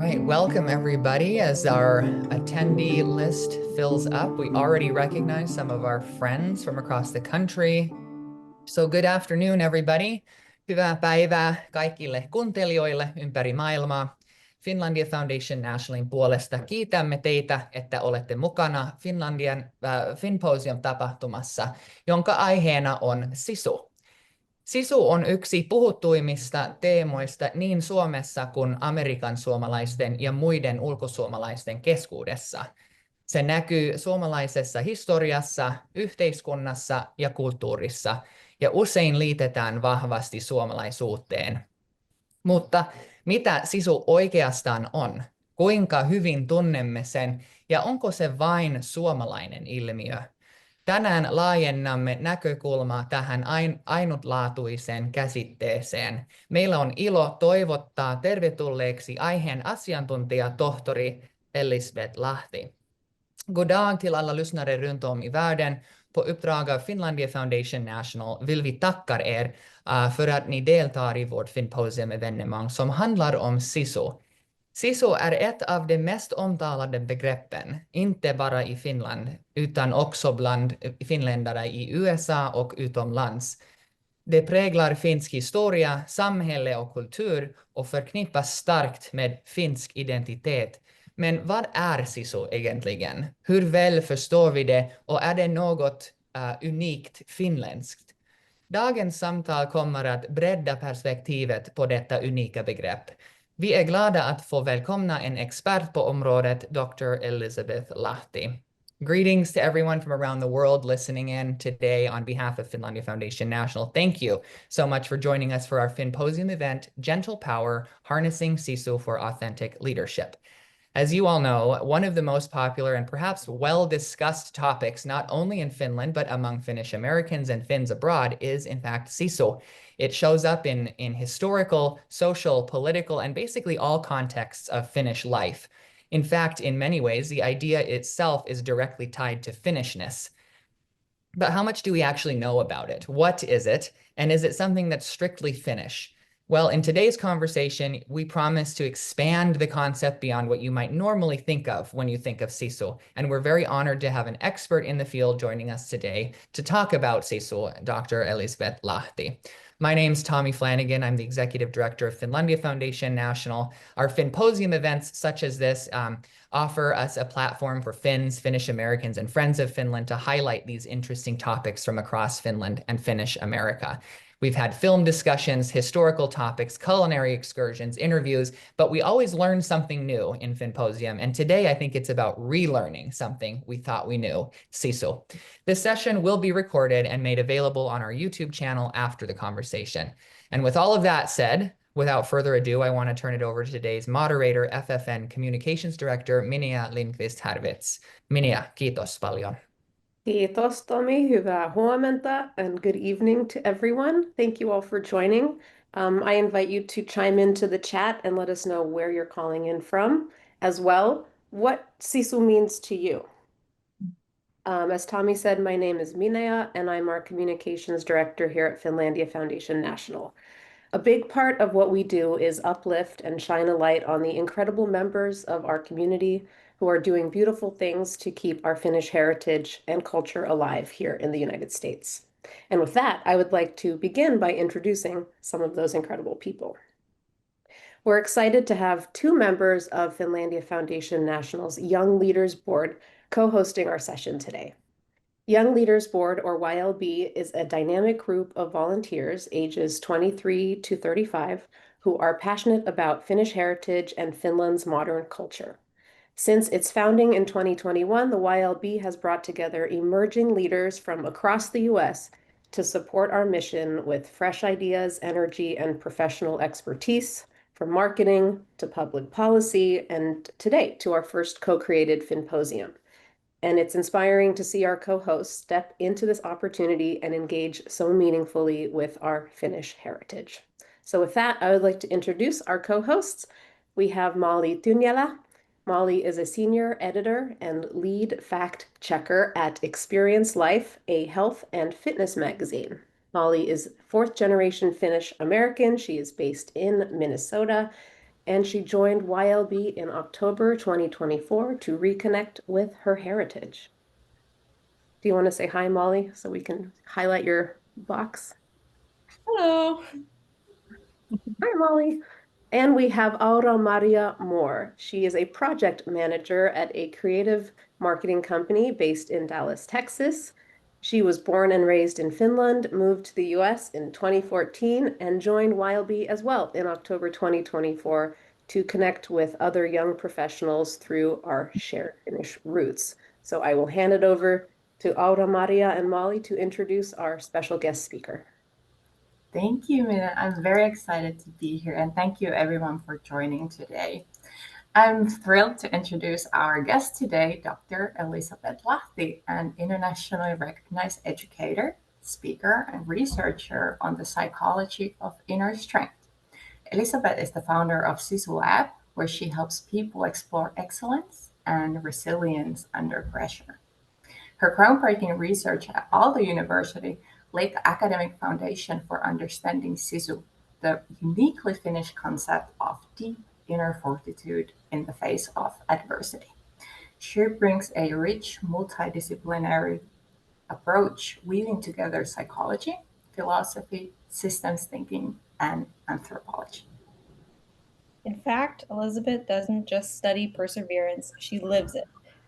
Right, welcome everybody. As our attendee list fills up, we already recognize some of our friends from across the country. So good afternoon everybody. Hyvää päivää kaikille kuuntelijoille ympäri maailmaa. Finlandia Foundation Nationalin puolesta kiitämme teitä, että olette mukana Finlandian Finnposium-tapahtumassa, jonka aiheena on Sisu. Sisu on yksi puhuttuimmista teemoista niin Suomessa kuin Amerikan suomalaisten ja muiden ulkosuomalaisten keskuudessa. Se näkyy suomalaisessa historiassa, yhteiskunnassa ja kulttuurissa ja usein liitetään vahvasti suomalaisuuteen. Mutta mitä sisu oikeastaan on? Kuinka hyvin tunnemme sen ja onko se vain suomalainen ilmiö? Tänään laajennamme näkökulmaa tähän ainutlaatuiseen käsitteeseen. Meillä on ilo toivottaa tervetulleeksi aiheen asiantuntija tohtori Elisabet Lahti. God dag till alla lyssnare runt om i världen. På uppdrag av Finlandia Foundation National vill vi tacka er för att ni deltar i vårt Finnposium-evenemang som handlar om Sisu. Sisu är ett av de mest omtalade begreppen, inte bara i Finland, utan också bland finländare i USA och utomlands. Det präglar finsk historia, samhälle och kultur och förknippas starkt med finsk identitet. Men vad är Sisu egentligen? Hur väl förstår vi det och är det något unikt finländskt? Dagens samtal kommer att bredda perspektivet på detta unika begrepp. Vi är glada att få välkomna en expert på området, Dr. Elisabet Lahti. Greetings to everyone from around the world listening in today on behalf of Finlandia Foundation National. Thank you so much for joining us for our Finnposium event, Gentle Power, Harnessing Sisu for Authentic Leadership. As you all know, one of the most popular and perhaps well-discussed topics, not only in Finland, but among Finnish Americans and Finns abroad, is in fact Sisu. It shows up in historical, social, political, and basically all contexts of Finnish life. In fact, in many ways, the idea itself is directly tied to Finnishness. But how much do we actually know about it? What is it? And is it something that's strictly Finnish? Well, in today's conversation, we promise to expand the concept beyond what you might normally think of when you think of Sisu. And we're very honored to have an expert in the field joining us today to talk about Sisu, Dr. Elisabet Lahti. My name's Tommy Flanagan. I'm the Executive Director of Finlandia Foundation National. Our Finnposium events such as this offer us a platform for Finns, Finnish Americans, and friends of Finland to highlight these interesting topics from across Finland and Finnish America. We've had film discussions, historical topics, culinary excursions, interviews, but we always learn something new in Finnposium. And today I think it's about relearning something we thought we knew, Sisu. This session will be recorded and made available on our YouTube channel after the conversation. And with all of that said, without further ado, I want to turn it over to today's moderator, FFN Communications Director, Minja Lindqvist-Härvits. Minja, kiitos paljon. Kiitos, Tommy. Hyvää huomenta and good evening to everyone. Thank you all for joining. I invite you to chime into the chat and let us know where you're calling in from. As well, what Sisu means to you. As Tommy said, my name is Minea and I'm our Communications Director here at Finlandia Foundation National. A big part of what we do is uplift and shine a light on the incredible members of our community who are doing beautiful things to keep our Finnish heritage and culture alive here in the United States. And with that, I would like to begin by introducing some of those incredible people. We're excited to have two members of Finlandia Foundation National's Young Leaders Board co-hosting our session today. Young Leaders Board, or YLB, is a dynamic group of volunteers ages 23 to 35 who are passionate about Finnish heritage and Finland's modern culture. Since its founding in 2021, the YLB has brought together emerging leaders from across the US to support our mission with fresh ideas, energy, and professional expertise, from marketing to public policy, and today to our first co-created Finnposium. And it's inspiring to see our co-hosts step into this opportunity and engage so meaningfully with our Finnish heritage. So with that, I would like to introduce our co-hosts. We have Molly Tynjala. Molly is a senior editor and lead fact checker at Experience Life, a health and fitness magazine. Molly is fourth generation Finnish American. She is based in Minnesota. and she joined YLB in October 2024 to reconnect with her heritage. Do you want to say hi, Molly, so we can highlight your box? Hello. Hi, Molly. And we have Aura Maria Moore. She is a project manager at a creative marketing company based in Dallas, Texas. She was born and raised in Finland, moved to the US in 2014, and joined YLB as well in October 2024 to connect with other young professionals through our shared Finnish roots. So I will hand it over to Aura Maria and Molly to introduce our special guest speaker. Thank you, Mina. I'm very excited to be here, and thank you everyone for joining today. I'm thrilled to introduce our guest today, Dr. Elisabet Lahti, an internationally recognized educator, speaker, and researcher on the psychology of inner strength. Elisabet is the founder of Sisu Lab, where she helps people explore excellence and resilience under pressure. Her groundbreaking research at Aalto University laid the academic foundation for understanding Sisu, the uniquely Finnish concept of deep inner fortitude in the face of adversity. She brings a rich, multidisciplinary approach, weaving together psychology, philosophy, systems thinking, and anthropology. In fact, Elizabeth doesn't just study perseverance, she lives it.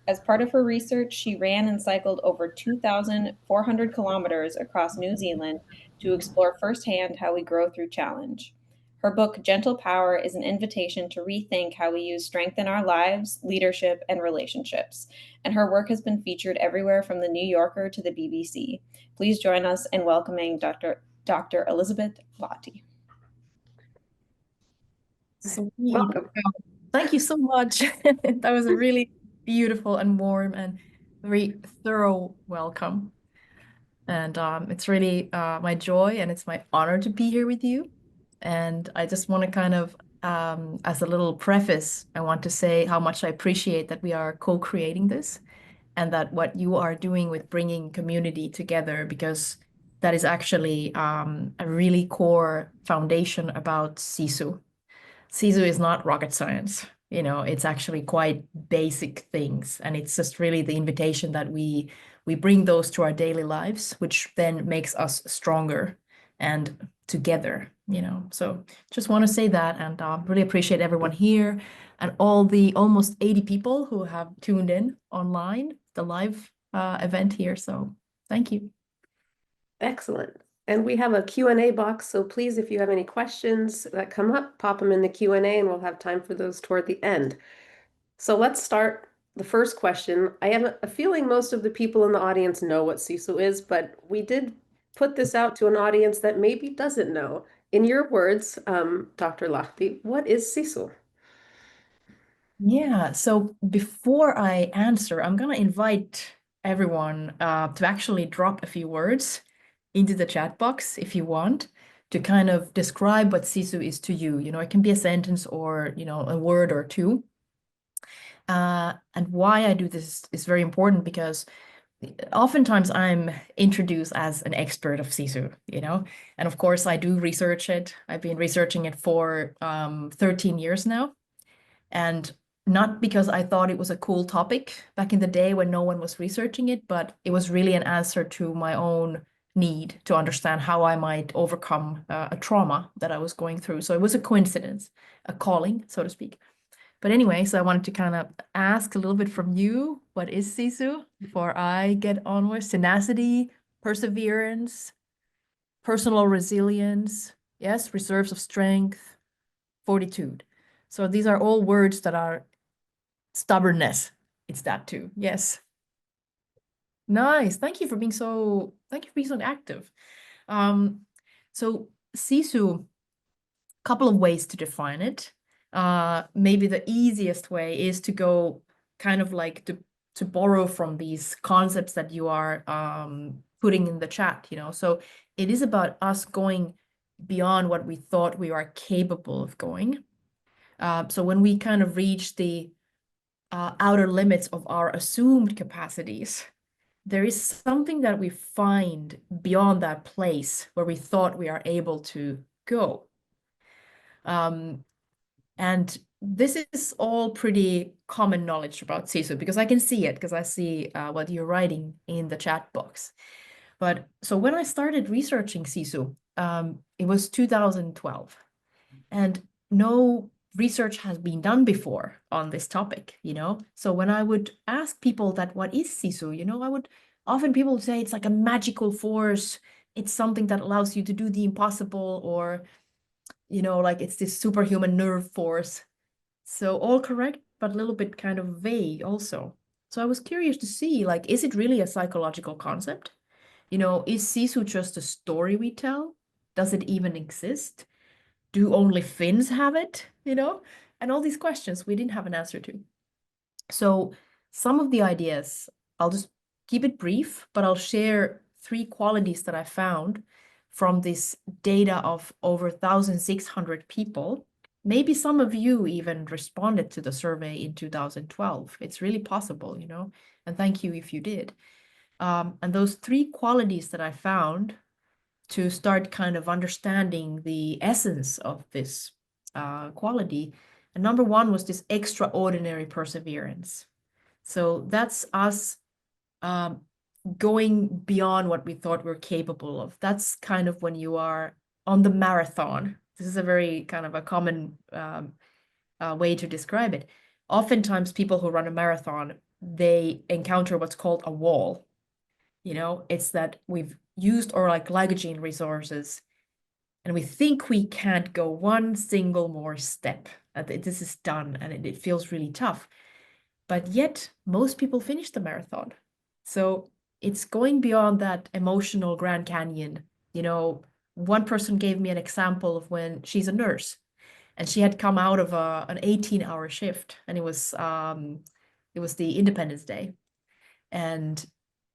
As part of her research, she ran and cycled over 2,400 kilometers across New Zealand to explore firsthand how we grow through challenge. Her book, Gentle Power, is an invitation to rethink how we use strength in our lives, leadership, and relationships. And her work has been featured everywhere from the New Yorker to the BBC. Please join us in welcoming Dr. Elisabet Lahti. Sweet. Welcome. Thank you so much. That was a really beautiful and warm and very thorough welcome. And it's really my joy and it's my honor to be here with you. And I just want to kind of, as a little preface, I want to say how much I appreciate that we are co-creating this and that what you are doing with bringing community together, because that is actually a really core foundation about Sisu. Sisu is not rocket science. It's actually quite basic things. And it's just really the invitation that we bring those to our daily lives, which then makes us stronger and together. So just want to say that and really appreciate everyone here and all the almost 80 people who have tuned in online, the live event here. So thank you. Excellent. And we have a Q&A box, so please, if you have any questions that come up, pop them in the Q&A and we'll have time for those toward the end. So let's start the first question. I have a feeling most of the people in the audience know what Sisu is, but we did put this out to an audience that maybe doesn't know. In your words, Dr. Lahti, what is Sisu? Yeah, so before I answer, I'm gonna invite everyone to actually drop a few words into the chat box if you want to kind of describe what Sisu is to you. It can be a sentence or, a word or two. And why I do this is very important because oftentimes I'm introduced as an expert of Sisu. And of course I do research it. I've been researching it for 13 years now. And not because I thought it was a cool topic back in the day when no one was researching it, but it was really an answer to my own need to understand how I might overcome a trauma that I was going through. So it was a coincidence, a calling, so to speak. But anyway, so I wanted to kind of ask a little bit from you, what is Sisu before I get on with tenacity, perseverance, personal resilience, yes, reserves of strength, fortitude. So these are all words that are stubbornness. It's that too. Yes. Nice. Thank you for being so active. Um, so Sisu, couple of ways to define it. Maybe the easiest way is to go kind of like to borrow from these concepts that you are putting in the chat. So it is about us going beyond what we thought we are capable of going. So when we kind of reach the outer limits of our assumed capacities, there is something that we find beyond that place where we thought we are able to go. And this is all pretty common knowledge about Sisu because I can see it because I see what you're writing in the chat box. But so when I started researching Sisu, it was 2012, and no research has been done before on this topic, you know? So when I would ask people that what is Sisu, you know, I would often people would say it's like a magical force. It's something that allows you to do the impossible, or, you know, like it's this superhuman nerve force. So all correct, but a little bit kind of vague also. So I was curious to see, like, is it really a psychological concept? You know, is Sisu just a story we tell? Does it even exist? Do only Finns have it? You know, and all these questions we didn't have an answer to. So some of the ideas, I'll just keep it brief, but I'll share 3 qualities that I found from this data of over 1,600 people. Maybe some of you even responded to the survey in 2012. It's really possible, you know, and thank you if you did. And those 3 qualities that I found to start kind of understanding the essence of this quality. And number 1 was this extraordinary perseverance. So that's us going beyond what we thought we're capable of. That's kind of when you are on the marathon. This is a very kind of a common way to describe it. Oftentimes, people who run a marathon, they encounter what's called a wall. You know, it's that we've used our like glycogen resources and we think we can't go one single more step. This is done, and it feels really tough. But yet, most people finish the marathon. So it's going beyond that emotional Grand Canyon. You know, one person gave me an example of when she's a nurse and she had come out of an 18-hour shift, and it was the Independence Day. And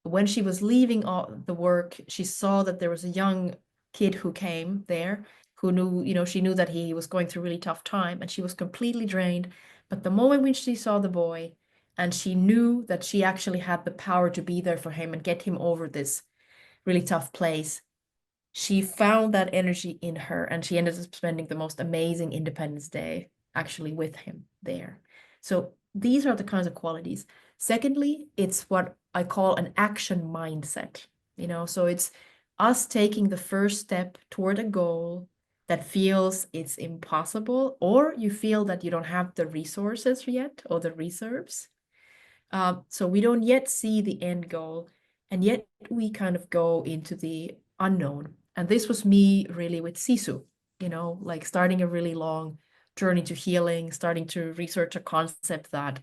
when she was leaving the work, she saw that there was a young kid who came there who knew, you know, she knew that he was going through a really tough time and she was completely drained. But the moment when she saw the boy and she knew that she actually had the power to be there for him and get him over this really tough place, she found that energy in her and she ended up spending the most amazing Independence Day actually with him there. So these are the kinds of qualities. Secondly, it's what I call an action mindset, you know, so it's us taking the first step toward a goal that feels it's impossible, or you feel that you don't have the resources yet or the reserves. So we don't yet see the end goal, and yet we kind of go into the unknown. And this was me really with Sisu, you know, like starting a really long journey to healing, starting to research a concept that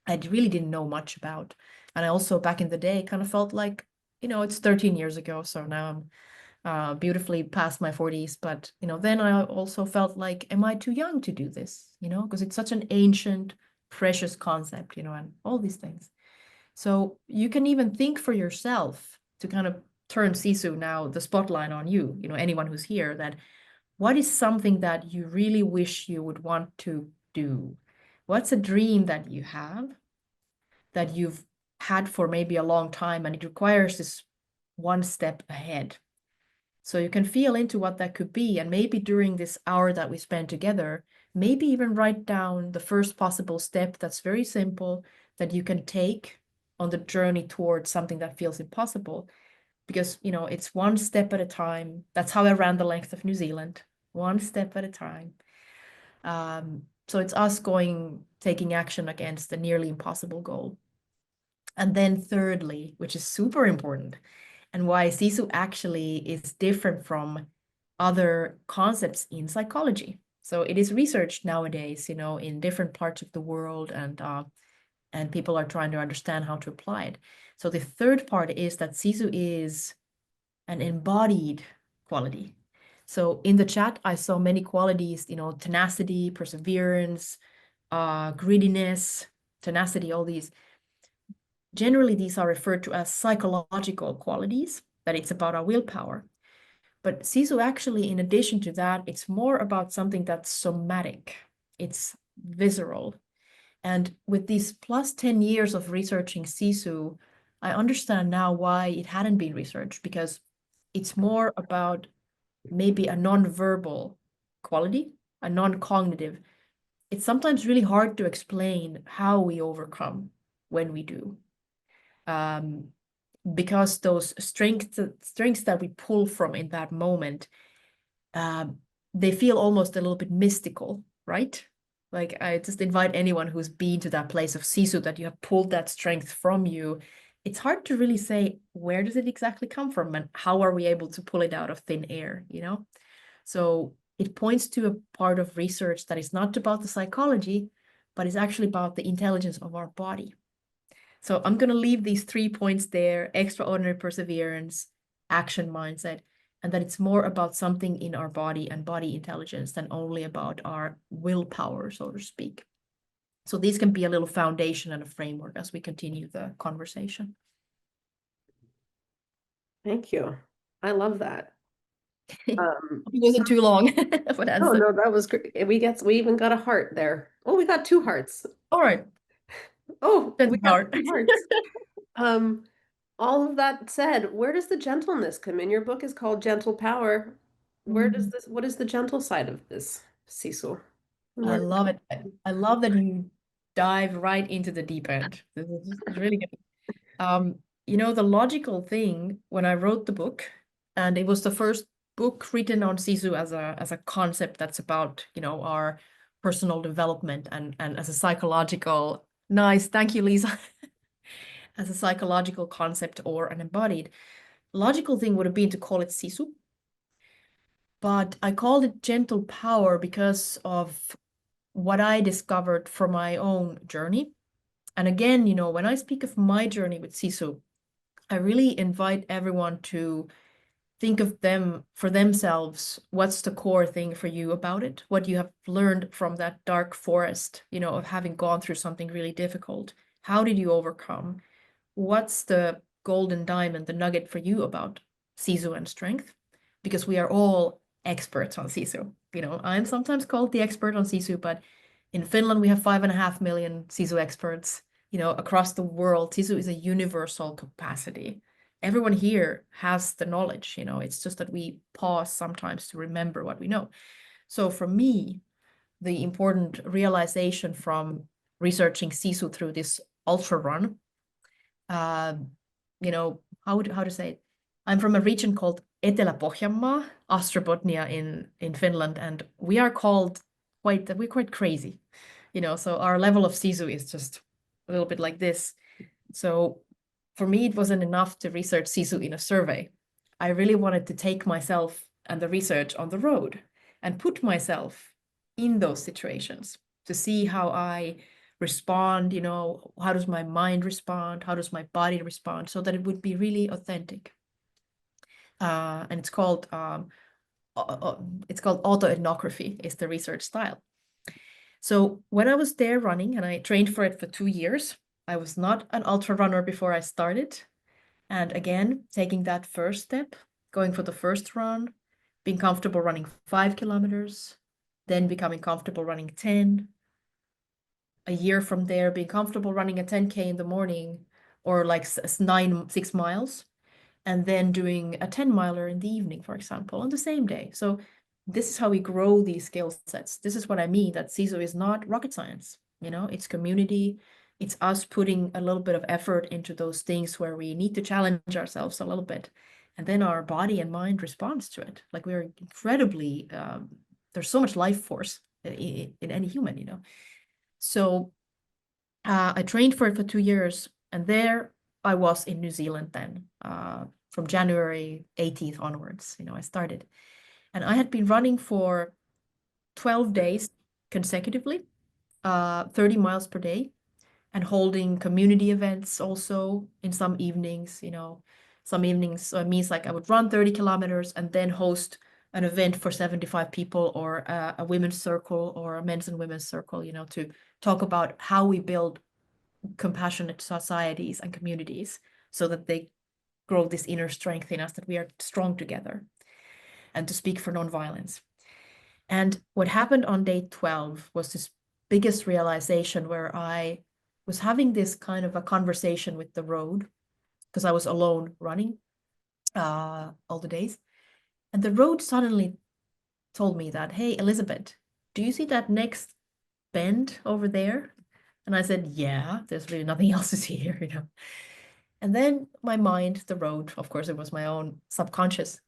I really didn't know much about. And I also back in the day kind of felt like, you know, it's 13 years ago, so now I'm beautifully past my 40s. But, you know, then I also felt like, am I too young to do this? You know, because it's such an ancient, precious concept, you know, and all these things. So you can even think for yourself to kind of turn Sisu now, the spotlight on you, you know, anyone who's here, that what is something that you really wish you would want to do? What's a dream that you have that you've had for maybe a long time and it requires this one step ahead? So you can feel into what that could be. And maybe during this hour that we spend together, maybe even write down the first possible step that's very simple that you can take on the journey towards something that feels impossible. Because, you know, it's one step at a time. That's how I ran the length of New Zealand, one step at a time. So it's us taking action against the nearly impossible goal. And then thirdly, which is super important, and why Sisu actually is different from other concepts in psychology. So it is researched nowadays, you know, in different parts of the world, and people are trying to understand how to apply it. So the third part is that Sisu is an embodied quality. So in the chat, I saw many qualities, you know, tenacity, perseverance, greediness, tenacity, all these. Generally, these are referred to as psychological qualities, that it's about our willpower. But Sisu actually, in addition to that, it's more about something that's somatic. It's visceral. And with these plus 10 years of researching Sisu, I understand now why it hadn't been researched, because it's more about maybe a non-verbal quality, a non-cognitive, it's sometimes really hard to explain how we overcome when we do. Because those strengths that we pull from in that moment, they feel almost a little bit mystical, right? Like I just invite anyone who's been to that place of Sisu, that you have pulled that strength from you. It's hard to really say, where does it exactly come from and how are we able to pull it out of thin air, you know? So it points to a part of research that is not about the psychology, but is actually about the intelligence of our body. So I'm going to leave these 3 points there: extraordinary perseverance, action mindset, and that it's more about something in our body and body intelligence than only about our willpower, so to speak. So these can be a little foundation and a framework as we continue the conversation. Thank you. I love that. It wasn't too long of an Oh answer. no, that was great. We even got a heart there. Oh, we got 2 hearts. All right. Oh, we got Heart. 2 hearts. All of that said, where does the gentleness come in? Your book is called Gentle Power. What is the gentle side of this, Sisu? I love it. I love that you dive right into the deep end. This is really good. You know, the logical thing when I wrote the book, and it was the first book written on Sisu as a concept that's about, you know, our personal development and as a psychological, nice, thank you, Lisa, as a psychological concept or an embodied. Logical thing would have been to call it Sisu, but I called it Gentle Power because of what I discovered from my own journey. And again, you know, when I speak of my journey with Sisu, I really invite everyone to think of them for themselves. What's the core thing for you about it? What you have learned from that dark forest, you know, of having gone through something really difficult. How did you overcome? What's the golden diamond, the nugget for you about Sisu and strength? Because we are all experts on Sisu. You know, I'm sometimes called the expert on Sisu, but in Finland, we have 5.5 million Sisu experts. You know, across the world, Sisu is a universal capacity. Everyone here has the knowledge, you know, it's just that we pause sometimes to remember what we know. So for me, the important realization from researching Sisu through this ultra run, you know, how to say it? I'm from a region called Etelä-Pohjanmaa, Ostrobotnia in Finland, and we're quite crazy, you know, so our level of Sisu is just a little bit like this. So for me, it wasn't enough to research Sisu in a survey. I really wanted to take myself and the research on the road and put myself in those situations to see how I respond, you know, how does my mind respond? How does my body respond? So that it would be really authentic. And it's called autoethnography is the research style. So when I was there running and I trained for it for 2 years, I was not an ultra runner before I started. And again, taking that first step, going for the first run, being comfortable running 5 kilometers, then becoming comfortable running 10. A year from there, being comfortable running a 10K in the morning or like 6 miles, and then doing a 10 miler in the evening, for example, on the same day. So this is how we grow these skill sets. This is what I mean, that Sisu is not rocket science. You know, it's community. It's us putting a little bit of effort into those things where we need to challenge ourselves a little bit. And then our body and mind responds to it. Like we're incredibly, there's so much life force in any human, you know. So I trained for it for 2 years. And there I was in New Zealand then, from January 18th onwards, you know, I started. And I had been running for 12 days consecutively, 30 miles per day, and holding community events also in some evenings, you know, some evenings. So it means like I would run 30 kilometers and then host an event for 75 people or a women's circle or a men's and women's circle, you know, to talk about how we build compassionate societies and communities so that they grow this inner strength in us, that we are strong together, and to speak for nonviolence. And what happened on day 12 was this biggest realization where I was having this kind of a conversation with the road because I was alone running all the days. And the road suddenly told me that, hey, Elisabet, do you see that next bend over there? And I said, yeah, there's really nothing else to see here, you know. And then my mind, the road, of course, it was my own subconscious.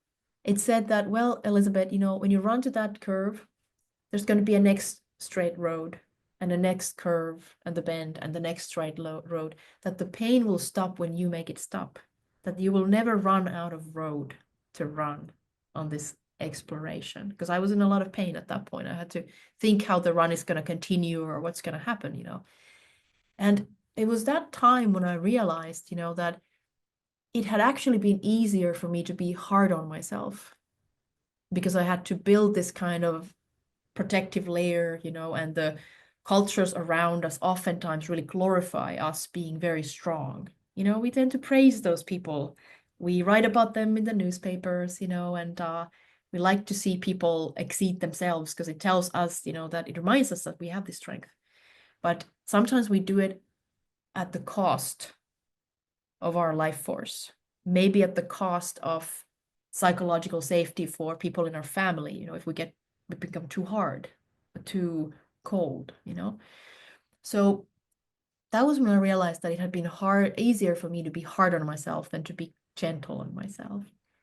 It said that, well, Elisabet, you know, when you run to that curve, there's going to be a next straight road and the next curve and the bend and the next straight road, that the pain will stop when you make it stop, that you will never run out of road to run on this exploration. Because I was in a lot of pain at that point. I had to think how the run is going to continue or what's going to happen, you know. And it was that time when I realized, you know, that it had actually been easier for me to be hard on myself because I had to build this kind of protective layer, you know, and the cultures around us oftentimes really glorify us being very strong. You know, we tend to praise those people. We write about them in the newspapers, you know, and we like to see people exceed themselves because it tells us, you know, that it reminds us that we have this strength. But sometimes we do it at the cost of our life force, maybe at the cost of psychological safety for people in our family, you know, if we become too hard, too cold, you know. So that was when I realized that it had been easier for me to be hard on myself than to be gentle on myself.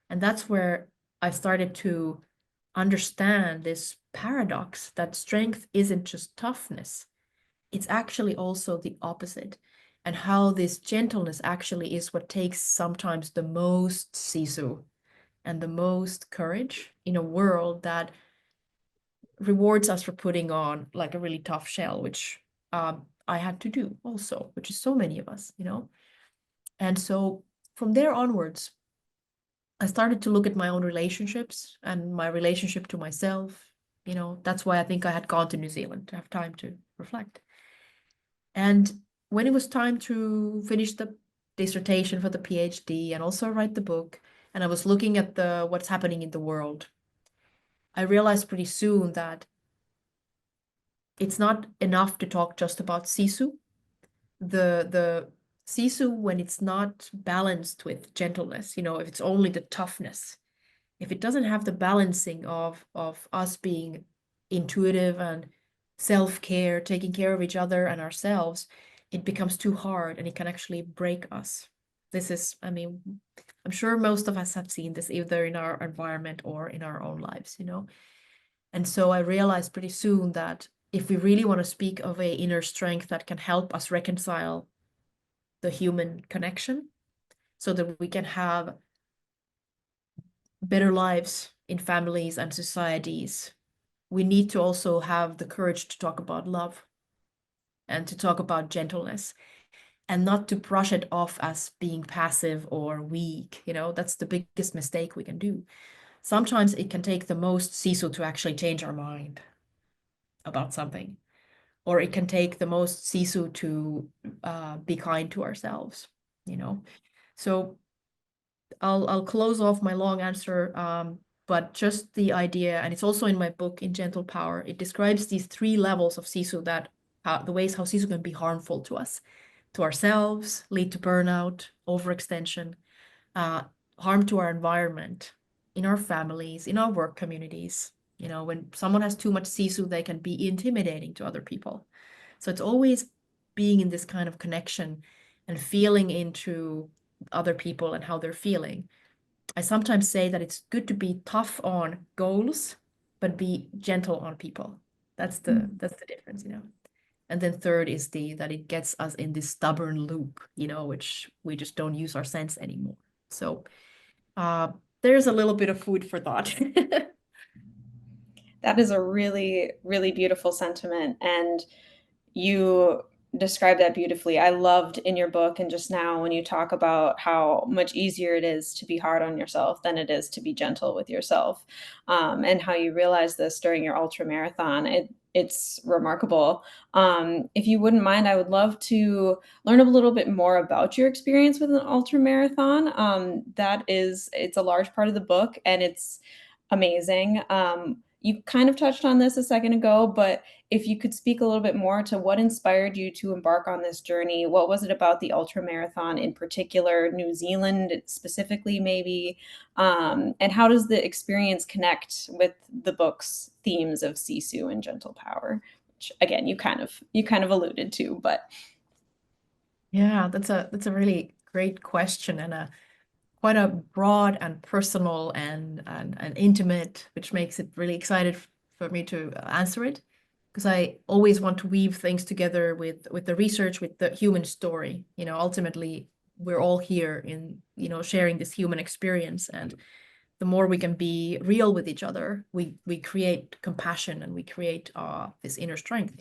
And that's where I started to understand this paradox that strength isn't just toughness, it's actually also the opposite. And how this gentleness actually is what takes sometimes the most sisu and the most courage in a world that rewards us for putting on like a really tough shell, which I had to do also, which is so many of us, you know. And so from there onwards, I started to look at my own relationships and my relationship to myself. You know, that's why I think I had gone to New Zealand to have time to reflect. And when it was time to finish the dissertation for the PhD and also write the book, and I was looking at what's happening in the world, I realized pretty soon that it's not enough to talk just about Sisu. The Sisu, when it's not balanced with gentleness, you know, if it's only the toughness, if it doesn't have the balancing of us being intuitive and self-care, taking care of each other and ourselves, it becomes too hard and it can actually break us. This is, I mean, I'm sure most of us have seen this either in our environment or in our own lives, you know. And so I realized pretty soon that if we really want to speak of a inner strength that can help us reconcile the human connection so that we can have better lives in families and societies, we need to also have the courage to talk about love and to talk about gentleness and not to brush it off as being passive or weak. You know, that's the biggest mistake we can do. Sometimes it can take the most sisu to actually change our mind about something, or it can take the most sisu to be kind to ourselves, you know. So I'll close off my long answer, but just the idea, and it's also in my book, In Gentle Power, it describes these 3 levels of sisu that the ways how sisu can be harmful to us, to ourselves, lead to burnout, overextension, harm to our environment, in our families, in our work communities. You know, when someone has too much sisu, they can be intimidating to other people. So it's always being in this kind of connection and feeling into other people and how they're feeling. I sometimes say that it's good to be tough on goals, but be gentle on people. That's the difference, you know. And then third is that it gets us in this stubborn loop, you know, which we just don't use our sense anymore. So there's a little bit of food for thought. That is a really, really beautiful sentiment. And you describe that beautifully. I loved in your book and just now when you talk about how much easier it is to be hard on yourself than it is to be gentle with yourself, and how you realized this during your ultra marathon. It's remarkable. If you wouldn't mind, I would love to learn a little bit more about your experience with an ultra marathon. It's a large part of the book and it's amazing. You kind of touched on this a second ago, but if you could speak a little bit more to what inspired you to embark on this journey, what was it about the ultra marathon in particular, New Zealand specifically, maybe, and how does the experience connect with the book's themes of Sisu and gentle power? which again, you kind of alluded to, but Yeah, that's a really great question, and a quite a broad and personal and intimate, which makes it really excited for me to answer it, because I always want to weave things together with the research, with the human story. Ultimately, we're all here in, sharing this human experience, and the more we can be real with each other, we create compassion, and we create this inner strength.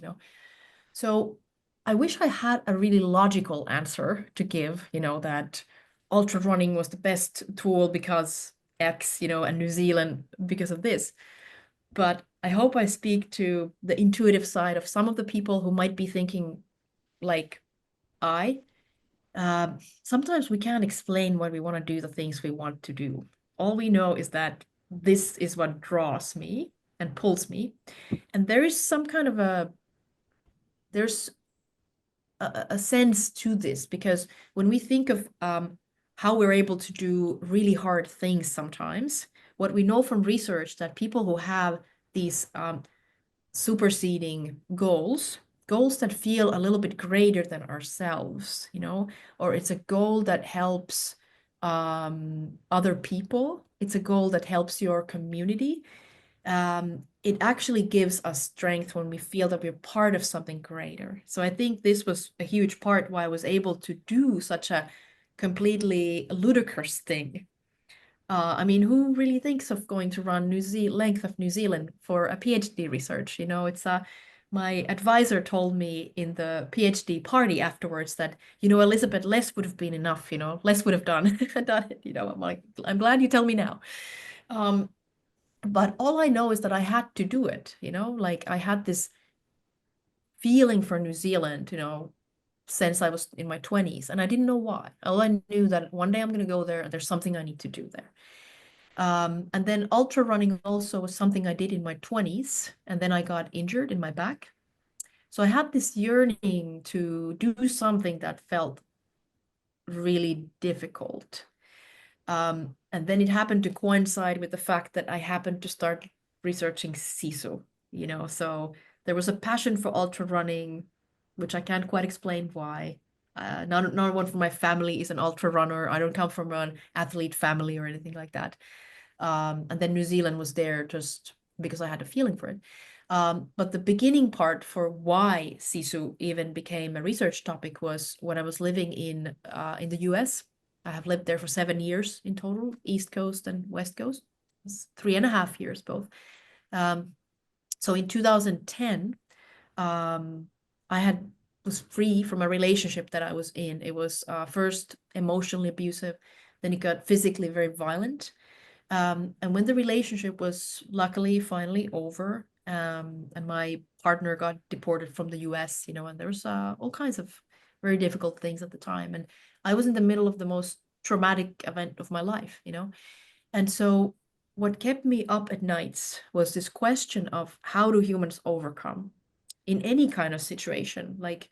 So I wish I had a really logical answer to give, that ultra running was the best tool because X, and New Zealand because of this. But I hope I speak to the intuitive side of some of the people who might be thinking like I. Sometimes we can't explain why we want to do the things we want to do. All we know is that this is what draws me and pulls me. And there is some kind of there's a sense to this, because when we think of how we're able to do really hard things sometimes, what we know from research, that people who have these superseding goals that feel a little bit greater than ourselves, or it's a goal that helps other people, it's a goal that helps your community. It actually gives us strength when we feel that we're part of something greater. So I think this was a huge part why I was able to do such a completely ludicrous thing. I mean, who really thinks of going to run length of New Zealand for a PhD research? It's my advisor told me in the PhD party afterwards that, Elisabet, less would have been enough, less would have done done it. I'm like, I'm glad you tell me now. But all I know is that I had to do it, like I had this feeling for New Zealand, since I was in my 20s, and I didn't know why. All I knew that one day I'm going to go there and there's something I need to do there. And then ultra running also was something I did in my 20s, and then I got injured in my back. So I had this yearning to do something that felt really difficult. And then it happened to coincide with the fact that I happened to start researching Sisu, so there was a passion for ultra running, which I can't quite explain why. Not one from my family is an ultra runner. I don't come from an athlete family or anything like that. And then New Zealand was there just because I had a feeling for it. But the beginning part for why Sisu even became a research topic was when I was living in the US. I have lived there for 7 years in total, East Coast and West Coast. It's 3.5 years both. So in 2010, I was free from a relationship that I was in. It was first emotionally abusive, then it got physically very violent. And when the relationship was luckily finally over, and my partner got deported from the US, and there was all kinds of very difficult things at the time. And I was in the middle of the most traumatic event of my life, And so what kept me up at nights was this question of how do humans overcome in any kind of situation? Like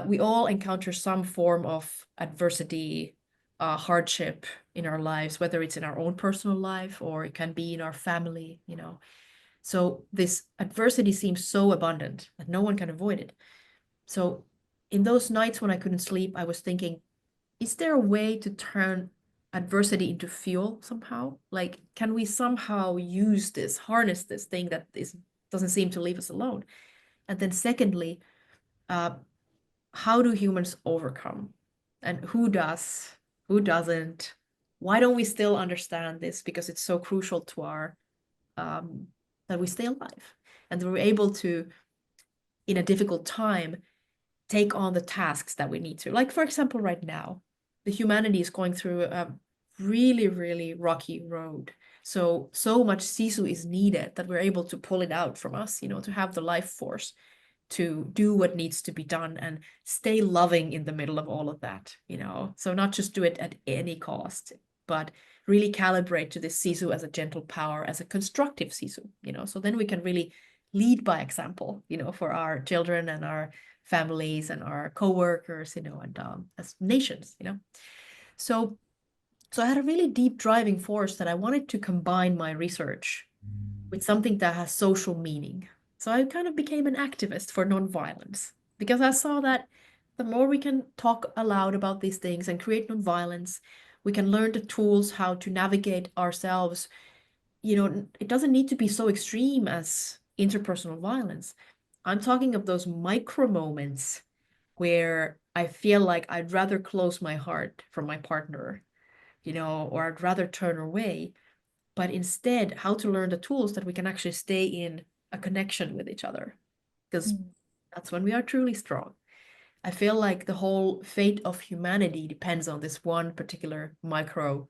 we all encounter some form of adversity, hardship in our lives, whether it's in our own personal life or it can be in our family, So this adversity seems so abundant that no one can avoid it. So in those nights when I couldn't sleep, I was thinking, is there a way to turn adversity into fuel somehow? Like, can we somehow use this, harness this thing that doesn't seem to leave us alone? And then secondly, how do humans overcome? And who does? Who doesn't? Why don't we still understand this? Because it's so crucial to our that we stay alive and that we're able to, in a difficult time, take on the tasks that we need to. Like, for example, right now, the humanity is going through a really, really rocky road. So much Sisu is needed that we're able to pull it out from us, to have the life force to do what needs to be done and stay loving in the middle of all of that, So not just do it at any cost, but really calibrate to this Sisu as a gentle power, as a constructive Sisu, So then we can really lead by example, for our children and our families and our co-workers, and as nations, So I had a really deep driving force that I wanted to combine my research with something that has social meaning, So I kind of became an activist for nonviolence because I saw that the more we can talk aloud about these things and create nonviolence, we can learn the tools how to navigate ourselves. It doesn't need to be so extreme as interpersonal violence. I'm talking of those micro moments where I feel like I'd rather close my heart from my partner, or I'd rather turn away. But instead, how to learn the tools that we can actually stay in a connection with each other, because that's when we are truly strong. I feel like the whole fate of humanity depends on this one particular micro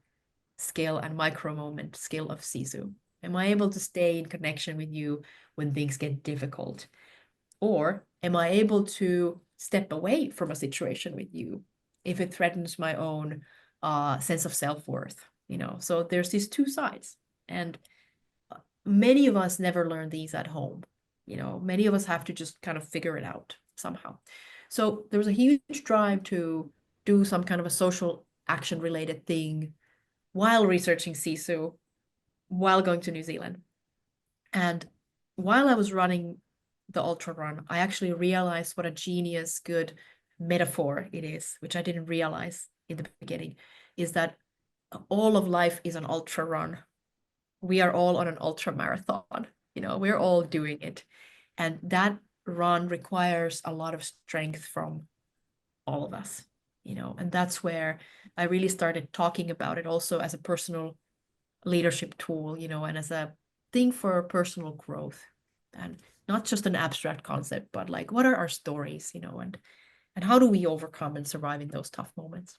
scale and micro moment scale of Sisu. Am I able to stay in connection with you when things get difficult? Or am I able to step away from a situation with you if it threatens my own sense of self-worth? So there's these two sides. And many of us never learn these at home. Many of us have to just kind of figure it out somehow. So there was a huge drive to do some kind of a social action related thing while researching Sisu, while going to New Zealand. And while I was running the ultra run, I actually realized what a genius good metaphor it is, which I didn't realize in the beginning, is that all of life is an ultra run. We are all on an ultra marathon. We're all doing it. And that run requires a lot of strength from all of us, and that's where I really started talking about it also as a personal leadership tool, and as a thing for personal growth, and not just an abstract concept, but like, what are our stories, and how do we overcome and survive in those tough moments?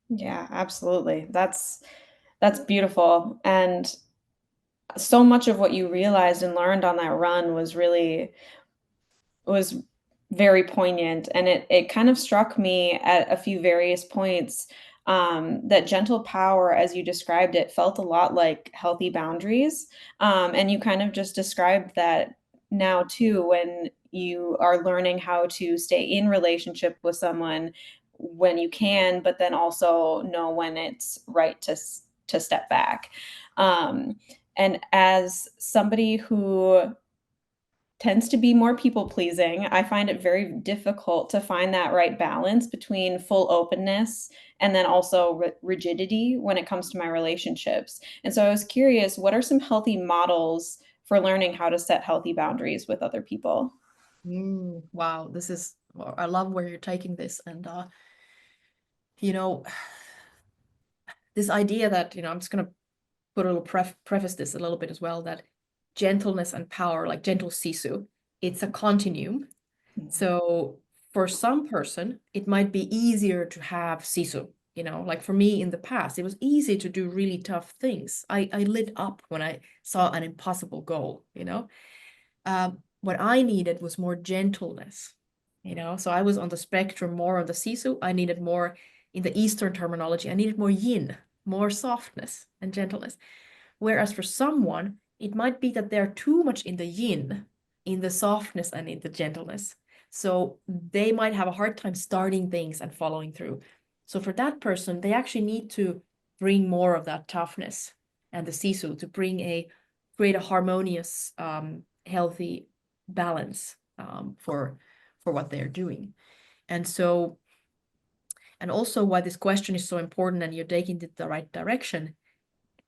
Yeah, absolutely. That's beautiful. And so much of what you realized and learned on that run was very poignant, and it kind of struck me at a few various points, that gentle power, as you described it, felt a lot like healthy boundaries, and you kind of just described that now too, when you are learning how to stay in relationship with someone when you can, but then also know when it's right to step back. And as somebody who tends to be more people pleasing, I find it very difficult to find that right balance between full openness and then also rigidity when it comes to my relationships. And so I was curious, what are some healthy models for learning how to set healthy boundaries with other people? Wow, I love where you're taking this. And, you know, this idea that, I'm just going to put a little preface this a little bit as well, that gentleness and power, like gentle Sisu, it's a continuum. So for some person, it might be easier to have Sisu, like for me in the past, it was easy to do really tough things. I lit up when I saw an impossible goal, what I needed was more gentleness, so I was on the spectrum more on the Sisu. I needed more, in the Eastern terminology, I needed more yin, more softness and gentleness. Whereas for someone, it might be that they're too much in the yin, in the softness and in the gentleness. So they might have a hard time starting things and following through. So for that person, they actually need to bring more of that toughness and the Sisu to create a harmonious, healthy balance for what they're doing. And also why this question is so important and you're taking it the right direction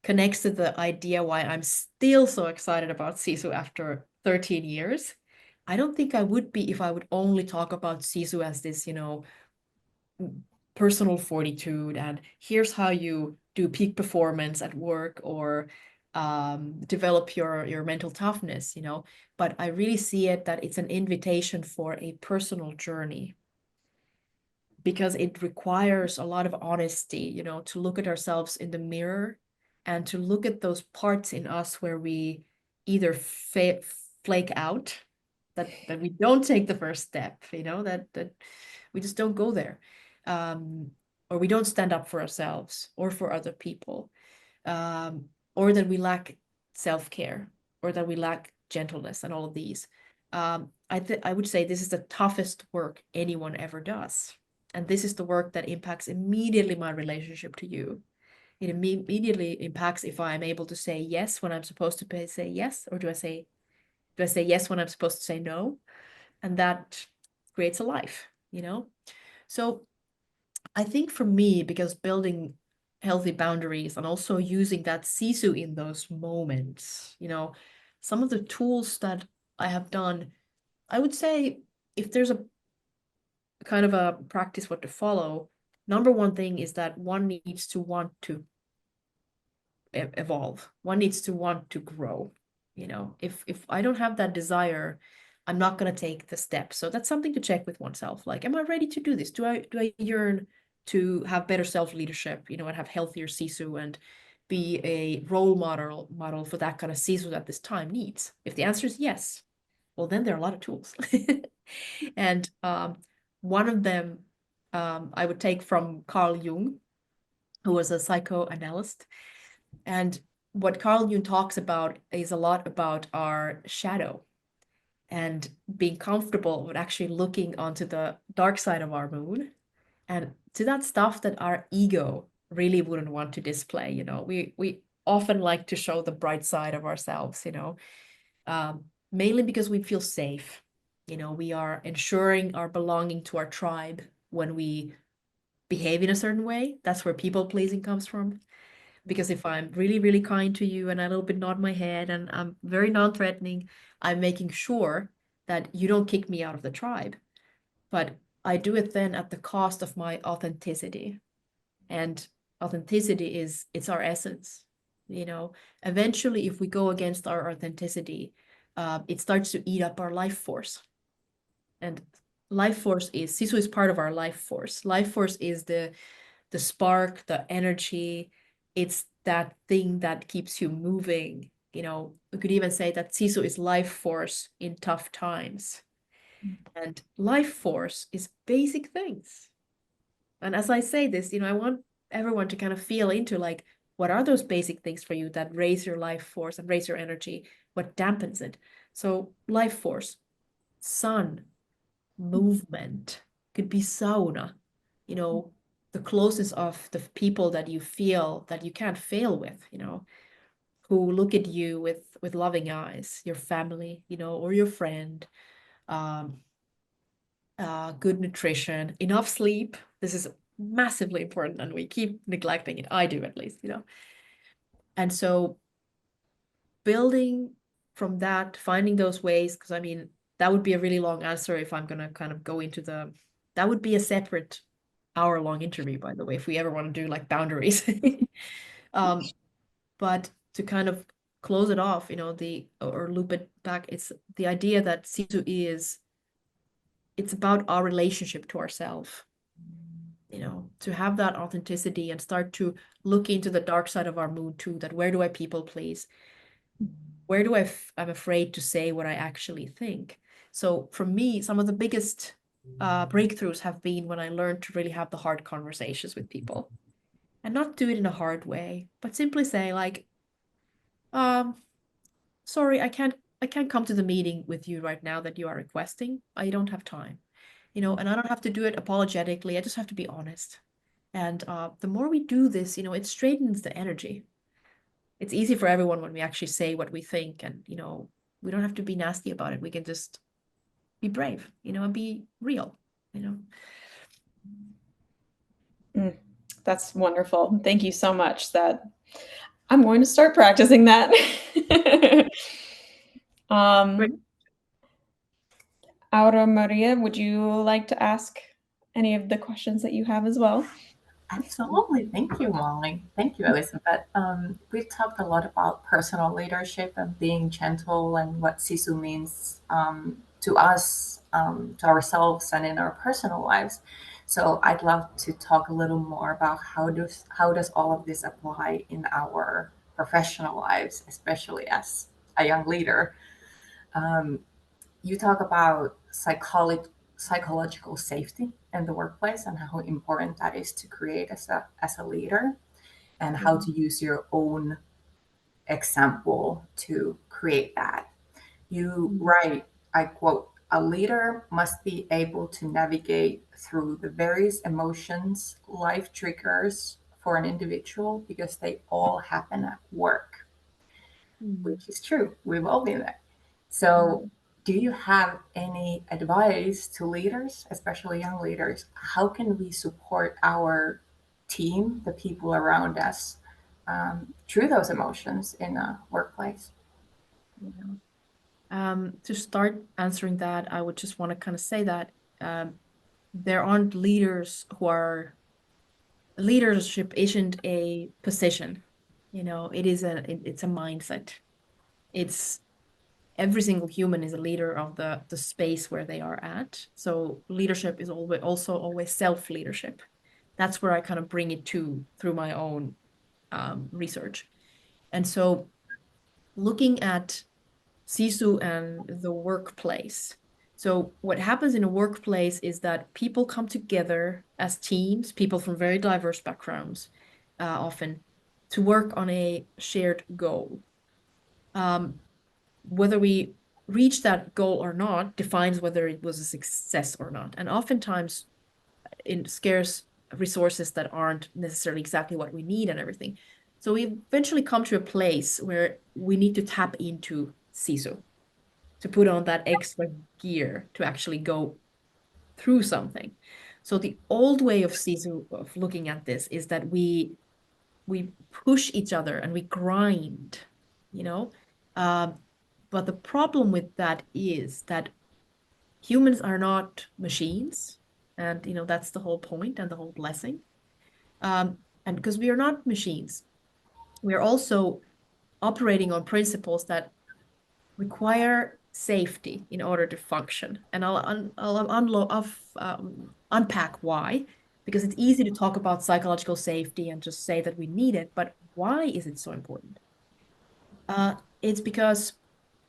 connects to the idea why I'm still so excited about Sisu after 13 years. I don't think I would be if I would only talk about Sisu as this, personal fortitude and here's how you do peak performance at work or develop your mental toughness, but I really see it that it's an invitation for a personal journey, because it requires a lot of honesty, to look at ourselves in the mirror and to look at those parts in us where we either flake out, that we don't take the first step, that we just don't go there, or we don't stand up for ourselves or for other people, or that we lack self-care, or that we lack gentleness and all of these. I would say this is the toughest work anyone ever does. And this is the work that impacts immediately my relationship to you. It immediately impacts if I'm able to say yes when I'm supposed to say yes, or do I say Do I say yes when I'm supposed to say no? And that creates a life, you know? So I think for me, because building healthy boundaries and also using that Sisu in those moments, you know, some of the tools that I have done, I would say if there's a kind of a practice what to follow, number one thing is that one needs to want to evolve. One needs to want to grow. You know, if I don't have that desire, I'm not going to take the step. So that's something to check with oneself. Like, am I ready to do this? Do I yearn to have better self-leadership, you know, and have healthier Sisu and be a role model for that kind of Sisu that this time needs? If the answer is yes, well, then there are a lot of tools. And one of them I would take from Carl Jung, who was a psychoanalyst. And what Carl Jung talks about is a lot about our shadow and being comfortable with actually looking onto the dark side of our moon and to that stuff that our ego really wouldn't want to display. You know, we often like to show the bright side of ourselves, you know, mainly because we feel safe. You know, we are ensuring our belonging to our tribe when we behave in a certain way. That's where people pleasing comes from. Because if I'm really, really kind to you and I a little bit nod my head and I'm very non-threatening, I'm making sure that you don't kick me out of the tribe. But I do it then at the cost of my authenticity. And authenticity it's our essence. You know, eventually, if we go against our authenticity, it starts to eat up our life force. And life force Sisu is part of our life force. Life force is the spark, the energy. It's that thing that keeps you moving. You know, we could even say that Sisu is life force in tough times. And life force is basic things. And as I say this, you know, I want everyone to kind of feel into like, what are those basic things for you that raise your life force and raise your energy? What dampens it? So life force, sun, movement, could be sauna, you know, the closest of the people that you feel that you can't fail with, you know, who look at you with loving eyes, your family, you know, or your friend, um, good nutrition, enough sleep. This is massively important and we keep neglecting it. I do at least, you know. And so building from that, finding those ways, because I mean, that would be a really long answer if I'm going to kind of go into that would be a separate hour-long interview, by the way, if we ever want to do like boundaries. But to kind of close it off, you know, or loop it back, it's the idea that Sisu it's about our relationship to ourselves, you know, to have that authenticity and start to look into the dark side of our mood too, that where do I people please? Where do I'm afraid to say what I actually think? So for me, some of the biggest breakthroughs have been when I learned to really have the hard conversations with people and not do it in a hard way, but simply say like, sorry, I can't come to the meeting with you right now that you are requesting. I don't have time, you know, and I don't have to do it apologetically. I just have to be honest. And the more we do this, you know, it straightens the energy. It's easy for everyone when we actually say what we think, and you know, we don't have to be nasty about it. We can just be brave, you know, and be real, you know. That's wonderful. Thank you so much. That I'm going to start practicing that. Great. Aura Maria, would you like to ask any of the questions that you have as well? Absolutely. Thank you, Molly. Thank you, Elisabet. We've talked a lot about personal leadership and being gentle and what Sisu means to us, to ourselves, and in our personal lives. So I'd love to talk a little more about how does all of this apply in our professional lives, especially as a young leader. You talk about psychological safety in the workplace and how important that is to create as a leader, and how to use your own example to create that. You write, I quote, a leader must be able to navigate through the various emotions life triggers for an individual because they all happen at work, which is true. We've all been there. So, do you have any advice to leaders, especially young leaders? How can we support our team, the people around us, through those emotions in a workplace? Yeah. To start answering that, I would just want to kind of say that there aren't leaders who are leadership isn't a position, it's a mindset. It's every single human is a leader of the space where they are at. So leadership is always self-leadership. That's where I kind of bring it to through my own research. And so looking at Sisu and the workplace. So what happens in a workplace is that people come together as teams, people from very diverse backgrounds, often to work on a shared goal. Whether we reach that goal or not defines whether it was a success or not. And oftentimes in scarce resources that aren't necessarily exactly what we need and everything. So we eventually come to a place where we need to tap into Sisu, to put on that extra gear to actually go through something. So the old way of Sisu, of looking at this, is that we push each other and we grind, you know. Um, but the problem with that is that humans are not machines, and that's the whole point and the whole blessing. And because we are not machines, we are also operating on principles that require safety in order to function. And I'll unpack why, because it's easy to talk about psychological safety and just say that we need it, but why is it so important? It's because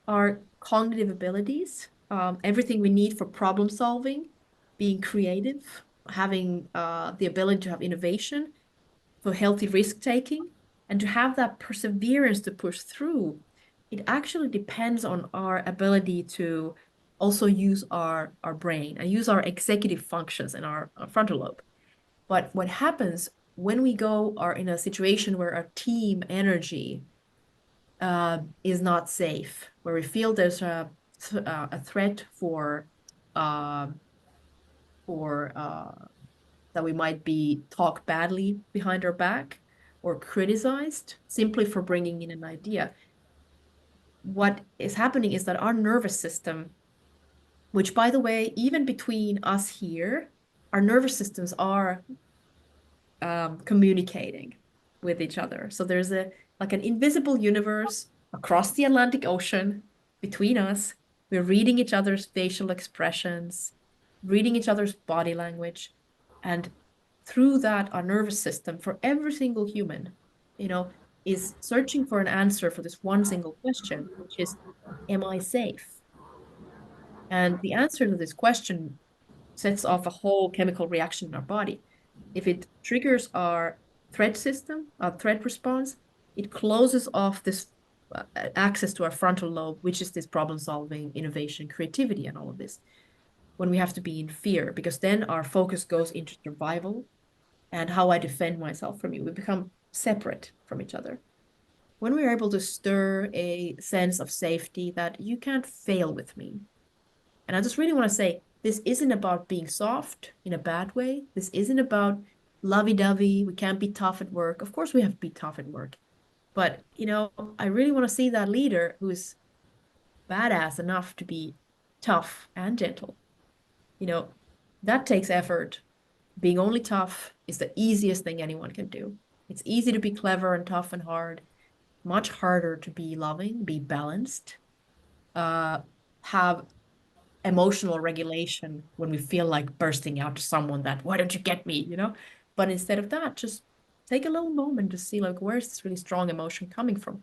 our cognitive abilities, everything we need for problem solving, being creative, having the ability to have innovation, for healthy risk taking, and to have that perseverance to push through, it actually depends on our ability to also use our brain and use our executive functions and our frontal lobe. But what happens when we are in a situation where our team energy is not safe, where we feel there's a threat uh, for that we might be talked badly behind our back or criticized simply for bringing in an idea. What is happening is that our nervous system, which by the way, even between us here, our nervous systems are communicating with each other. So there's like an invisible universe across the Atlantic Ocean between us. We're reading each other's facial expressions, reading each other's body language, and through that, our nervous system for every single human, is searching for an answer for this one single question, which is, am I safe? And the answer to this question sets off a whole chemical reaction in our body. If it triggers our threat system, our threat response, it closes off this access to our frontal lobe, which is this problem solving, innovation, creativity, and all of this, when we have to be in fear, because then our focus goes into survival and how I defend myself from you. We become separate from each other. When we are able to stir a sense of safety that you can't fail with me, and I just really want to say, this isn't about being soft in a bad way. This isn't about lovey-dovey. We can't be tough at work. Of course, we have to be tough at work. But, I really want to see that leader who's badass enough to be tough and gentle. That takes effort. Being only tough is the easiest thing anyone can do. It's easy to be clever and tough and hard. Much harder to be loving, be balanced, have emotional regulation when we feel like bursting out to someone that, why don't you get me, But instead of that, just take a little moment to see, like, where's this really strong emotion coming from?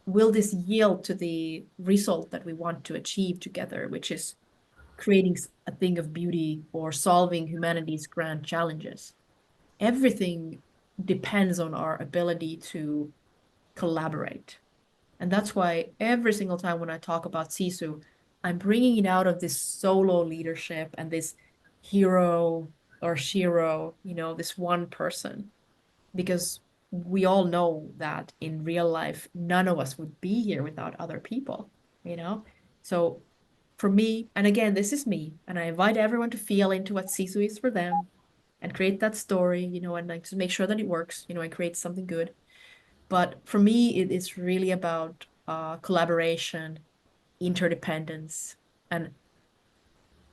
Will this yield to the result that we want to achieve together, which is creating a thing of beauty or solving humanity's grand challenges? Everything depends on our ability to collaborate. And that's why every single time when I talk about Sisu, I'm bringing it out of this solo leadership and this hero or shiro, this one person, because we all know that in real life, none of us would be here without other people, you know? So for me, and again, this is me, and I invite everyone to feel into what Sisu is for them and create that story, and like to make sure that it works, and create something good. But for me, it is really about collaboration, interdependence, and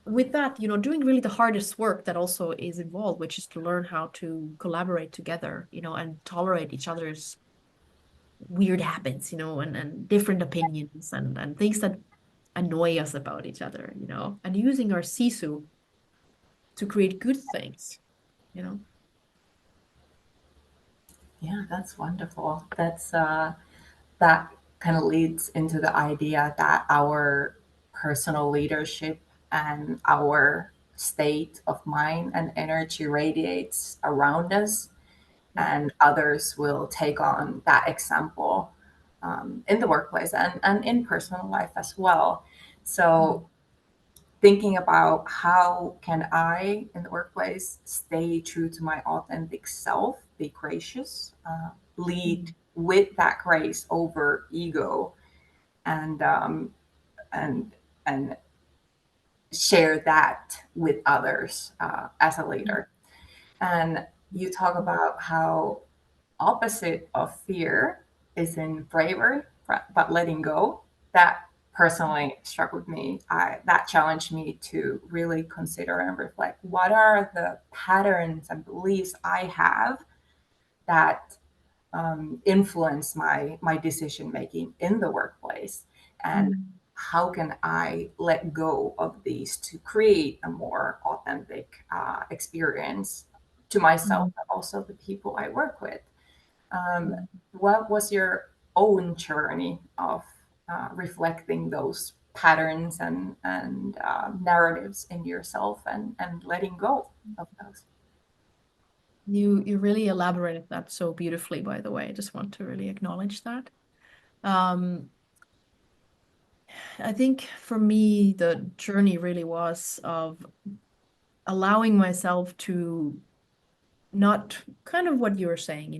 with that, doing really the hardest work that also is involved, which is to learn how to collaborate together, and tolerate each other's weird habits, and different opinions and things that annoy us about each other, and using our Sisu to create good things. Yeah, that's wonderful. That kind of leads into the idea that our personal leadership and our state of mind and energy radiates around us, and others will take on that example in the workplace and in personal life as well. So thinking about how can I in the workplace stay true to my authentic self, be gracious, lead with that grace over ego, and and and share that with others as a leader. And you talk about how opposite of fear is in bravery, but letting go. That personally struck with me. That challenged me to really consider and reflect what are the patterns and beliefs I have that influence my decision making in the workplace, and how can I let go of these to create a more authentic experience to myself, but also the people I work with. What was your own journey of reflecting those patterns and narratives in yourself and letting go of those? You really elaborated that so beautifully, by the way. I just want to really acknowledge that. I think for me, the journey really was of allowing myself to not kind of what you were saying,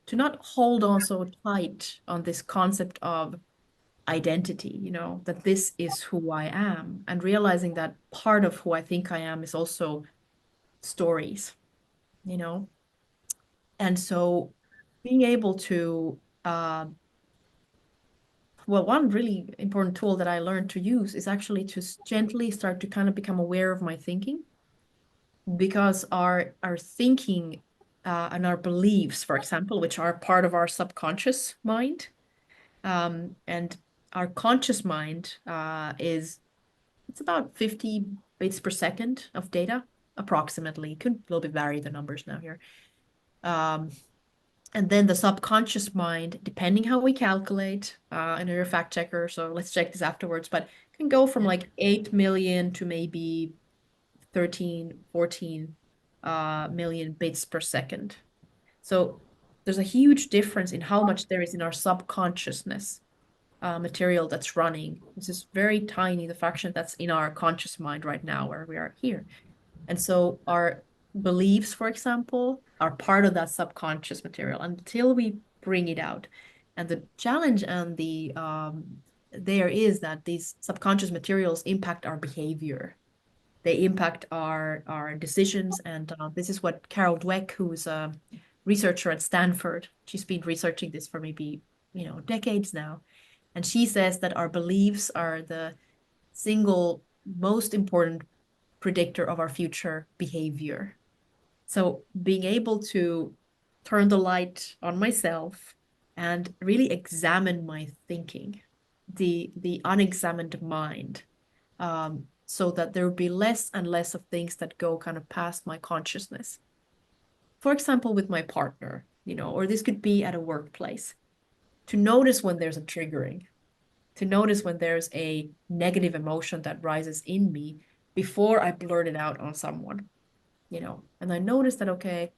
to not hold on so tight on this concept of identity, that this is who I am, and realizing that part of who I think I am is also stories, you know? And so being able to, well, one really important tool that I learned to use is actually to gently start to kind of become aware of my thinking, because our thinking and our beliefs, for example, which are part of our subconscious mind, and our conscious mind it's about 50 bits per second of data, approximately. Could a little bit vary the numbers now here. And then the subconscious mind, depending how we calculate, I know you're a fact checker, so let's check this afterwards, but can go from like 8 million to maybe 13, 14 million bits per second. So there's a huge difference in how much there is in our subconsciousness material that's running. This is very tiny, the fraction that's in our conscious mind right now, where we are here. And so our beliefs, for example, are part of that subconscious material until we bring it out. And the challenge and the there is that these subconscious materials impact our behavior. They impact our decisions. And this is what Carol Dweck, who's a researcher at Stanford, she's been researching this for maybe, decades now. And she says that our beliefs are the single most important predictor of our future behavior. So being able to turn the light on myself and really examine my thinking, the unexamined mind, so that there will be less and less of things that go kind of past my consciousness. For example, with my partner, or this could be at a workplace, to notice when there's a triggering, to notice when there's a negative emotion that rises in me before I blurt it out on someone, and I notice that, okay,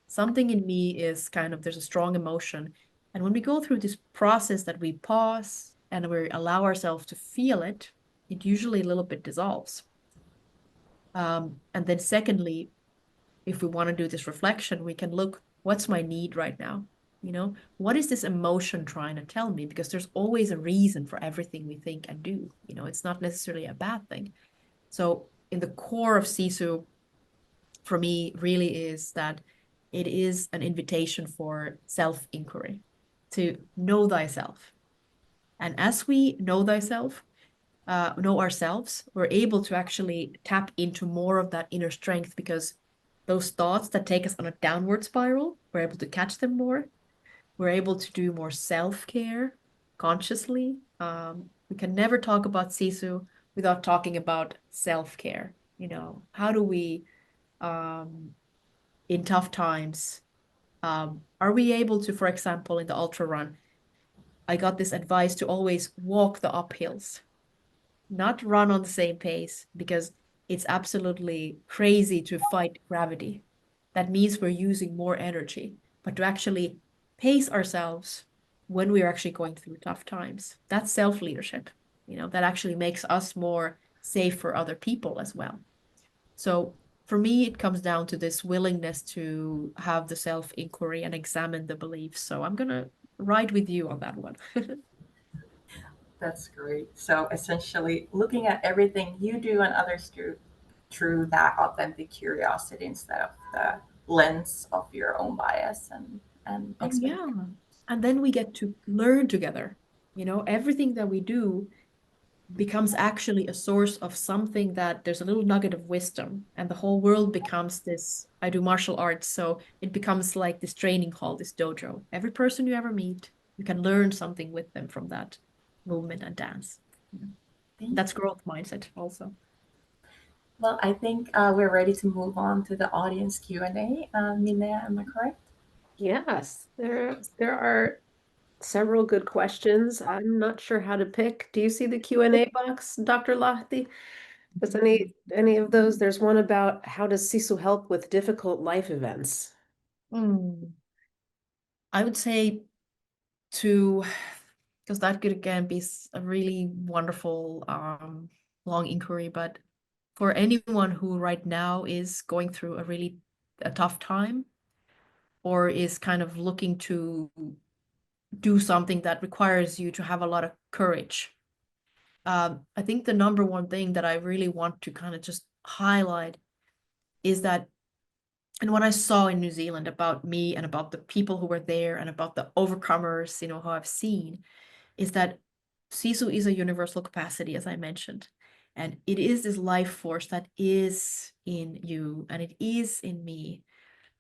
something in me is kind of, there's a strong emotion. And when we go through this process that we pause and we allow ourselves to feel it, it usually a little bit dissolves. And then secondly, if we want to do this reflection, we can look, what's my need right now? You know, what is this emotion trying to tell me? Because there's always a reason for everything we think and do. You know, it's not necessarily a bad thing. So in the core of Sisu, for me, really is that it is an invitation for self-inquiry, to know thyself. And as we know thyself, know ourselves, we're able to actually tap into more of that inner strength, because those thoughts that take us on a downward spiral, we're able to catch them more. We're able to do more self-care consciously. We can never talk about Sisu without talking about self-care. You know, how do we, in tough times, are we able to, for example, in the ultra run, I got this advice to always walk the uphills, not run on the same pace, because it's absolutely crazy to fight gravity. That means we're using more energy, but to actually pace ourselves when we're actually going through tough times, that's self-leadership. You know, that actually makes us more safe for other people as well. So for me, it comes down to this willingness to have the self-inquiry and examine the beliefs. So I'm gonna ride with you on that one. That's great. So essentially, looking at everything you do and others do through that authentic curiosity instead of the lens of your own bias and And expectations. yeah, and then we get to learn together. You know, everything that we do becomes actually a source of something, that there's a little nugget of wisdom, and the whole world becomes this. I do martial arts, so it becomes like this training hall, this dojo. Every person you ever meet, you can learn something with them from that movement and dance. Yeah. Thank That's you. growth mindset also. Well, I think we're ready to move on to the audience Q&A. Nina, am I correct? Yes, there are several good questions. I'm not sure how to pick. Do you see the Q&A box, Dr. Lahti? Does any of those? There's one about how does Sisu help with difficult life events? Hmm. I would say to, because that could again be a really wonderful long inquiry, but for anyone who right now is going through a tough time, or is kind of looking to do something that requires you to have a lot of courage, I think the number one thing that I really want to kind of just highlight is that, and what I saw in New Zealand about me and about the people who were there and about the overcomers, you know, who I've seen, is that Sisu is a universal capacity, as I mentioned. And it is this life force that is in you and it is in me.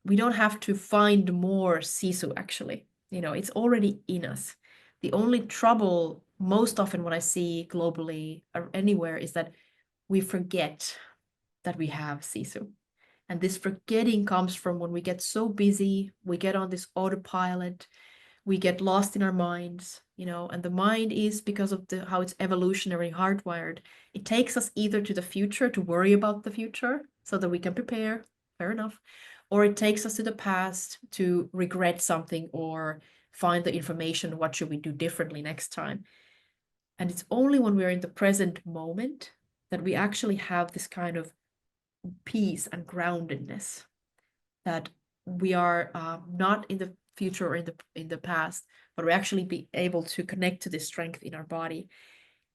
We don't have to find more Sisu, actually. You know, it's already in us. The only trouble, most often, what I see globally or anywhere, is that we forget that we have Sisu. And this forgetting comes from when we get so busy, we get on this autopilot, we get lost in our minds, you know, and the mind is, because of how it's evolutionary hardwired, it takes us either to the future to worry about the future so that we can prepare, fair enough, or it takes us to the past to regret something or find the information, what should we do differently next time. And it's only when we're in the present moment that we actually have this kind of peace and groundedness, that we are not in the future or in the past, but we actually be able to connect to this strength in our body.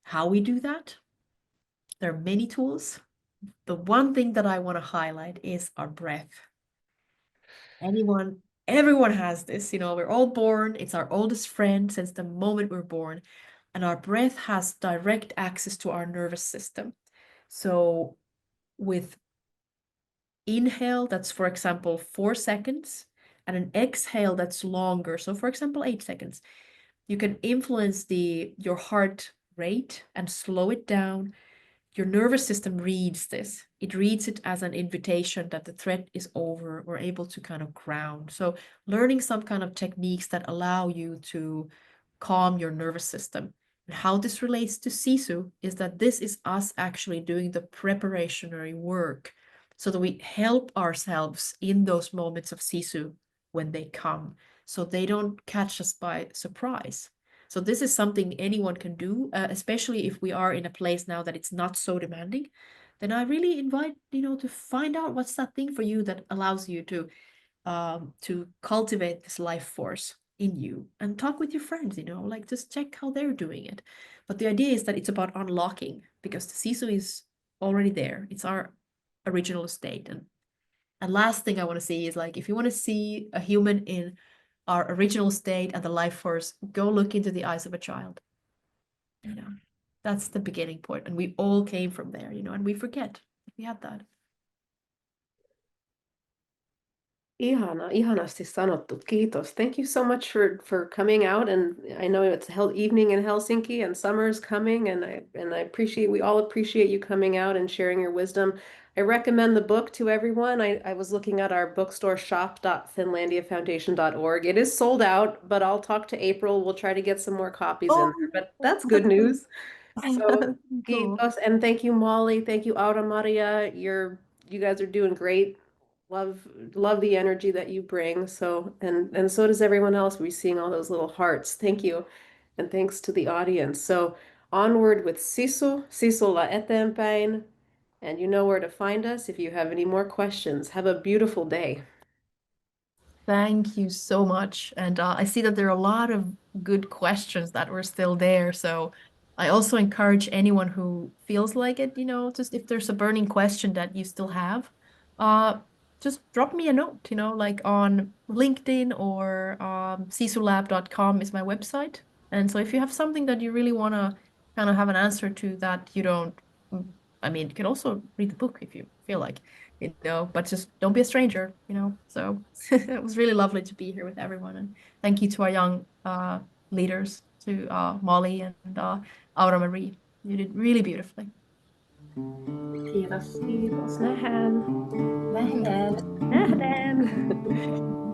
How we do that? There are many tools. The one thing that I want to highlight is our breath. Everyone has this, you know, we're all born, it's our oldest friend since the moment we're born, and our breath has direct access to our nervous system. So with inhale, that's, for example, 4 seconds, and an exhale that's longer, so for example 8 seconds, you can influence your heart rate and slow it down. Your nervous system reads this. It reads it as an invitation that the threat is over. We're able to kind of ground. So learning some kind of techniques that allow you to calm your nervous system. And how this relates to Sisu is that this is us actually doing the preparationary work so that we help ourselves in those moments of Sisu when they come, so they don't catch us by surprise. So this is something anyone can do, especially if we are in a place now that it's not so demanding. Then I really invite, you know, to find out what's that thing for you that allows you to cultivate this life force. in you and talk with your friends, like just check how they're doing it. But the idea is that it's about unlocking, because the Sisu is already there. It's our original state. And last thing I want to see is, like, if you want to see a human in our original state and the life force, go look into the eyes of a child. That's the beginning point. And we all came from there, and we forget we had that. Ihanasti sanottu. Kiitos. Thank you so much for coming out. And I know it's evening in Helsinki and summer's coming, and we all appreciate you coming out and sharing your wisdom. I recommend the book to everyone. I was looking at our bookstore shop.finlandiafoundation.org. It is sold out, but I'll talk to April. We'll try to get some more copies in there. But that's good news. So Cool. kiitos, and thank you, Molly. Thank you, Aura Maria. You guys are doing great. Love the energy that you bring. So and so does everyone else. We're seeing all those little hearts. Thank you. And thanks to the audience. So onward with Sisu, Sisulla eteenpäin. And you know where to find us if you have any more questions. Have a beautiful day. Thank you so much. And I see that there are a lot of good questions that were still there. So I also encourage anyone who feels like it, just if there's a burning question that you still have, uh, just drop me a note, like on LinkedIn, or sisulab.com is my website. And so if you have something that you really want to kind of have an answer to that you don't, you can also read the book if you feel like, but just don't be a stranger. So it was really lovely to be here with everyone. And thank you to our young leaders, to Molly and Aura Marie. You did really beautifully. Kiitos. Kiitos. Nähdään. Nähdään. Nähdään.